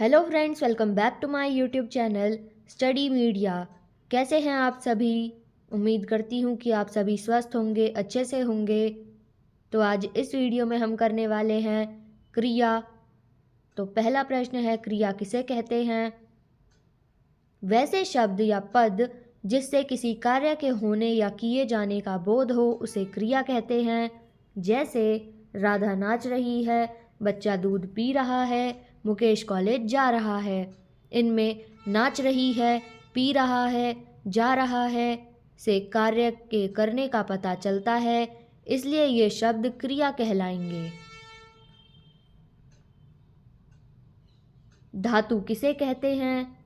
Hello friends, welcome back to my YouTube channel study media. कैसे हैं आप सभी? उम्मीद करती हूँ कि आप सभी स्वस्थ होंगे, अच्छे से होंगे। तो आज इस वीडियो में हम करने वाले हैं क्रिया। तो पहला प्रश्न है, क्रिया किसे कहते हैं? वैसे शब्द या पद जिससे किसी कार्य के होने या किए जाने का बोध हो उसे क्रिया कहते हैं। जैसे राधा नाच रही है, बच्चा दूध पी रहा है, मुकेश कॉलेज जा रहा है। इनमें नाच रही है, पी रहा है, जा रहा है से कार्य के करने का पता चलता है, इसलिए ये शब्द क्रिया कहलाएंगे। धातु किसे कहते हैं?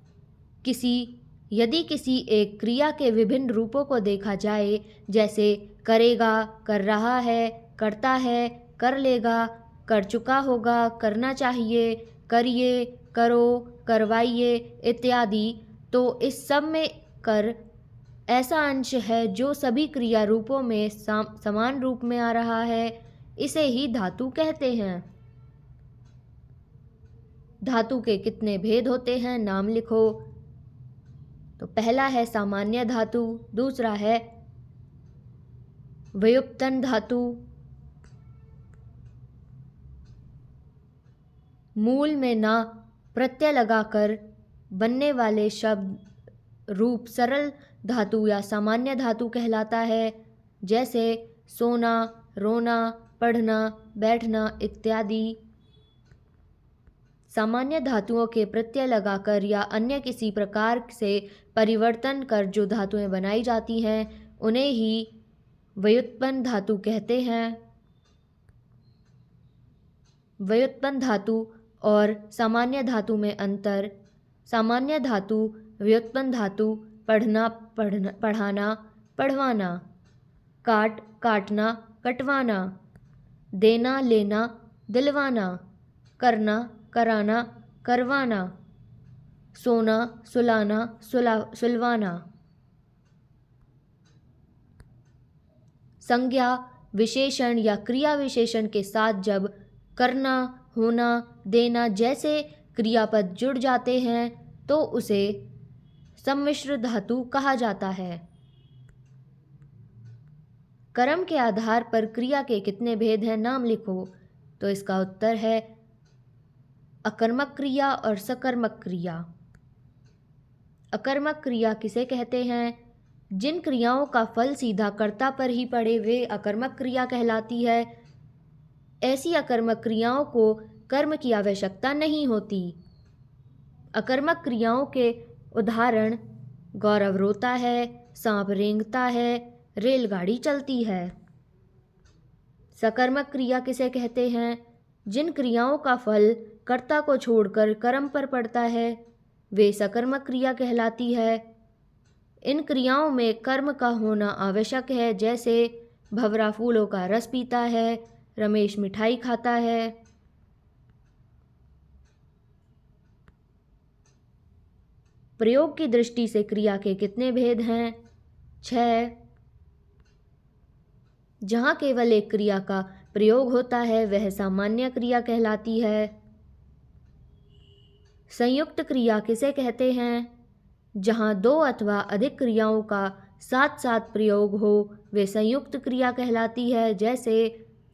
यदि किसी एक क्रिया के विभिन्न रूपों को देखा जाए, जैसे करेगा, कर रहा है, करता है, कर लेगा, कर चुका होगा, करना चाहिए, करिए, करो, करवाइए इत्यादि, तो इस सब में कर ऐसा अंश है जो सभी क्रिया रूपों में समान रूप में आ रहा है, इसे ही धातु कहते हैं। धातु के कितने भेद होते हैं, नाम लिखो। तो पहला है सामान्य धातु, दूसरा है व्युत्पन्न धातु। मूल में ना प्रत्यय लगाकर बनने वाले शब्द रूप सरल धातु या सामान्य धातु कहलाता है। जैसे सोना, रोना, पढ़ना, बैठना इत्यादि। सामान्य धातुओं के प्रत्यय लगाकर या अन्य किसी प्रकार से परिवर्तन कर जो धातुएं बनाई जाती हैं उन्हें ही व्युत्पन्न धातु कहते हैं। व्युत्पन्न धातु और सामान्य धातु में अंतर। सामान्य धातु, व्युत्पन्न धातु पढ़ना, पढ़ाना, पढ़वाना, काट, काटना, कटवाना, देना, लेना, दिलवाना, करना, कराना, करवाना, सोना, सुलाना, सुलवाना। संज्ञा, विशेषण या क्रिया विशेषण के साथ जब करना, होना, देना जैसे क्रियापद जुड़ जाते हैं तो उसे सम्मिश्र धातु कहा जाता है। कर्म के आधार पर क्रिया के कितने भेद हैं, नाम लिखो। तो इसका उत्तर है अकर्मक क्रिया और सकर्मक क्रिया। अकर्मक क्रिया किसे कहते हैं? जिन क्रियाओं का फल सीधा कर्ता पर ही पड़े वे अकर्मक क्रिया कहलाती है। ऐसी अकर्मक क्रियाओं को कर्म की आवश्यकता नहीं होती। अकर्मक क्रियाओं के उदाहरण गौरव रोता है, सांप रेंगता है, रेलगाड़ी चलती है। सकर्मक क्रिया किसे कहते हैं? जिन क्रियाओं का फल कर्ता को छोड़कर कर्म पर पड़ता है वे सकर्मक क्रिया कहलाती है। इन क्रियाओं में कर्म का होना आवश्यक है, जैसे भंवरा फूलों का रस पीता है, रमेश मिठाई खाता है। प्रयोग की दृष्टि से क्रिया के कितने भेद हैं? 6। जहाँ केवल एक क्रिया का प्रयोग होता है वह सामान्य क्रिया कहलाती है। संयुक्त क्रिया किसे कहते हैं? जहाँ दो अथवा अधिक क्रियाओं का साथ साथ प्रयोग हो वे संयुक्त क्रिया कहलाती है। जैसे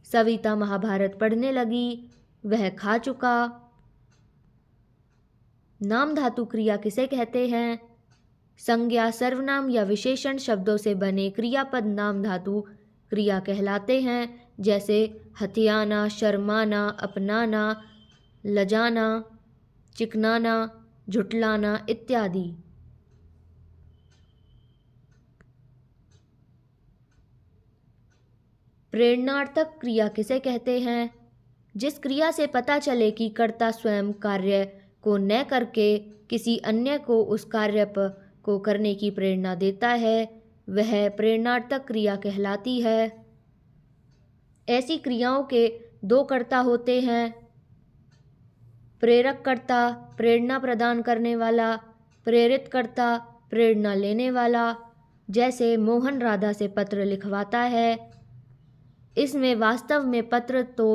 सविता महाभारत पढ़ने लगी, वह खा चुका। नाम धातु क्रिया किसे कहते हैं? संज्ञा, सर्वनाम या विशेषण शब्दों से बने क्रियापद नाम धातु क्रिया कहलाते हैं। जैसे हथियाना, शर्माना, अपनाना, लजाना, चिकनाना, झुटलाना इत्यादि। प्रेरणार्थक क्रिया किसे कहते हैं? जिस क्रिया से पता चले कि कर्ता स्वयं कार्य को न करके किसी अन्य को उस कार्य को करने की प्रेरणा देता है वह प्रेरणार्थक क्रिया कहलाती है। ऐसी क्रियाओं के दो कर्ता होते हैं, प्रेरक कर्ता, प्रेरणा प्रदान करने वाला, प्रेरित कर्ता, प्रेरणा लेने वाला। जैसे मोहन राधा से पत्र लिखवाता है, इसमें वास्तव में पत्र तो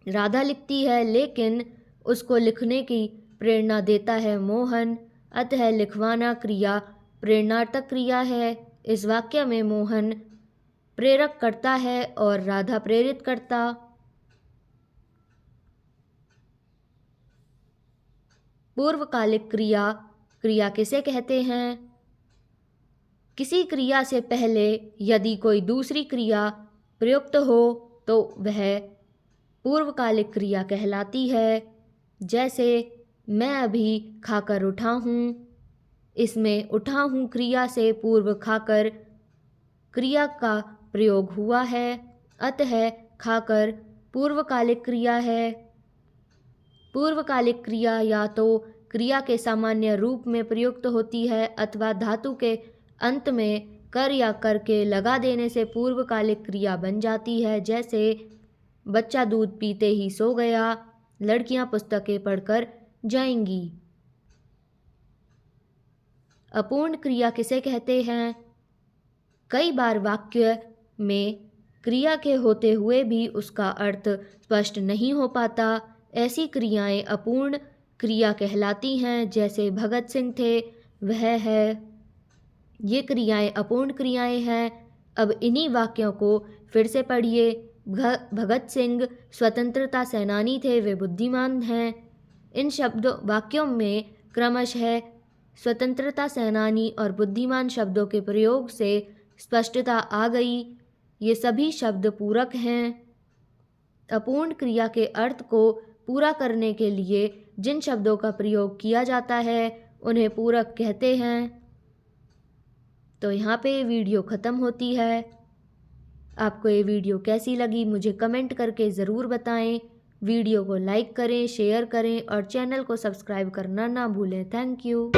राधा लिखती है लेकिन उसको लिखने की प्रेरणा देता है मोहन, अतः लिखवाना क्रिया प्रेरणार्थक क्रिया है। इस वाक्य में मोहन प्रेरक करता है और राधा प्रेरित करता। पूर्वकालिक क्रिया, क्रिया किसे कहते हैं? किसी क्रिया से पहले यदि कोई दूसरी क्रिया प्रयुक्त हो तो वह पूर्वकालिक क्रिया कहलाती है। जैसे मैं अभी खाकर उठा हूँ, इसमें उठा हूँ क्रिया से पूर्व खाकर क्रिया का प्रयोग हुआ है, अतः खाकर पूर्वकालिक क्रिया है। पूर्वकालिक क्रिया या तो क्रिया के सामान्य रूप में प्रयुक्त होती है अथवा धातु के अंत में कर या कर के लगा देने से पूर्वकालिक क्रिया बन जाती है। जैसे बच्चा दूध पीते ही सो गया, लड़कियां पुस्तकें पढ़कर जाएंगी। अपूर्ण क्रिया किसे कहते हैं? कई बार वाक्य में क्रिया के होते हुए भी उसका अर्थ स्पष्ट नहीं हो पाता, ऐसी क्रियाएं अपूर्ण क्रिया कहलाती हैं। जैसे भगत सिंह थे, वह है। ये क्रियाएं अपूर्ण क्रियाएं हैं। अब इन्हीं वाक्यों को फिर से पढ़िए। भगत सिंह स्वतंत्रता सेनानी थे, वे बुद्धिमान हैं। इन वाक्यों में क्रमशः स्वतंत्रता सेनानी और बुद्धिमान शब्दों के प्रयोग से स्पष्टता आ गई। ये सभी शब्द पूरक हैं। अपूर्ण क्रिया के अर्थ को पूरा करने के लिए जिन शब्दों का प्रयोग किया जाता है उन्हें पूरक कहते हैं। तो यहाँ पे ये वीडियो ख़त्म होती है। आपको ये वीडियो कैसी लगी मुझे कमेंट करके ज़रूर बताएं। वीडियो को लाइक करें, शेयर करें और चैनल को सब्सक्राइब करना ना भूलें। Thank you.